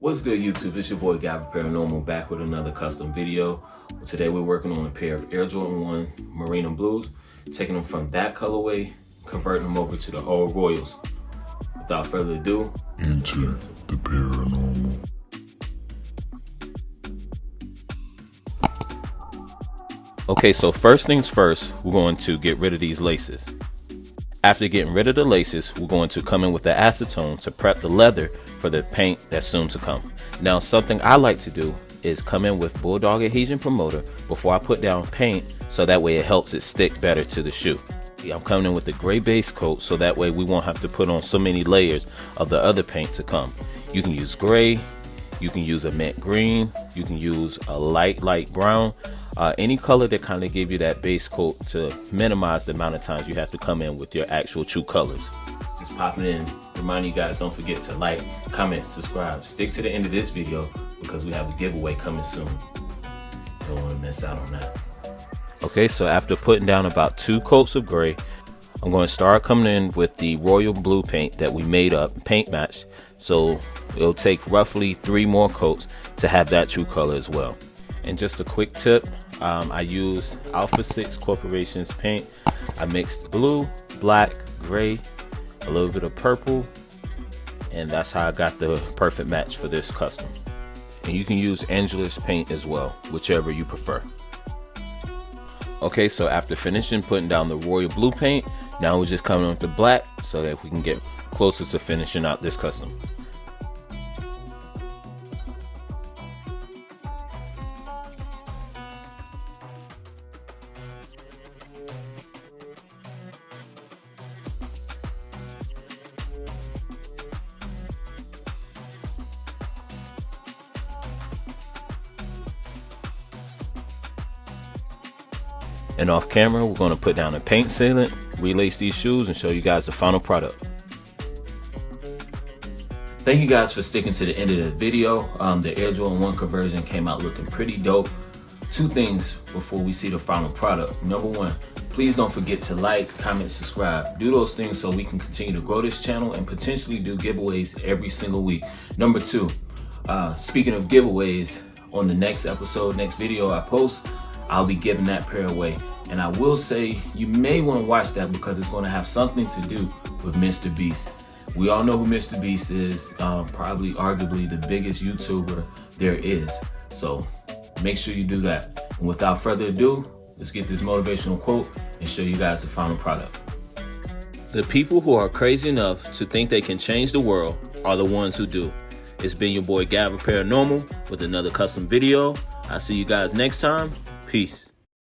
What's good, YouTube? It's your boy ThePAiRANORMAL back with another custom video. Today we're working on a pair of Air Jordan 1 Marina Blues, taking them from that colorway, converting them over to the old Royals. Without further ado, into the paranormal. Okay, so first things first, we're going to get rid of these laces. After getting rid of the laces, we're going to come in with the acetone to prep the leather for the paint that's soon to come. Now, something I like to do is come in with Bulldog Adhesion Promoter before I put down paint, so that way it helps it stick better to the shoe. I'm coming in with the gray base coat, so that way we won't have to put on so many layers of the other paint to come. You can use gray, you can use a mint green, you can use a light brown, any color that kind of give you that base coat to minimize the amount of times you have to come in with your actual true colors. Just popping in, reminding you guys, don't forget to like, comment, subscribe. Stick to the end of this video because we have a giveaway coming soon. Don't want to miss out on that. Okay, so after putting down about 2 coats of gray, I'm going to start coming in with the royal blue paint that we made up, paint match. So it'll take roughly 3 more coats to have that true color as well. And just a quick tip, I used Alpha 6 Corporation's paint. I mixed blue, black, gray, a little bit of purple, and that's how I got the perfect match for this custom. And you can use Angela's paint as well, whichever you prefer. Okay, so after finishing putting down the royal blue paint, now we're just coming with the black so that we can get closer to finishing out this custom. And off camera, we're going to put down a paint sealant, relace these shoes, and show you guys the final product. Thank you guys for sticking to the end of the video. The Air Jordan 1 conversion came out looking pretty dope. 2 things before we see the final product. Number 1, please don't forget to like, comment, subscribe. Do those things so we can continue to grow this channel and potentially do giveaways every single week. Number 2, speaking of giveaways, on the next episode, next video I post, I'll be giving that pair away. And I will say you may want to watch that because it's going to have something to do with Mr. Beast. We all know who Mr. Beast is, probably arguably the biggest YouTuber there is. So make sure you do that. And without further ado, let's get this motivational quote and show you guys the final product. The people who are crazy enough to think they can change the world are the ones who do. It's been your boy ThePAiRANORMAL with another custom video. I'll see you guys next time. Peace.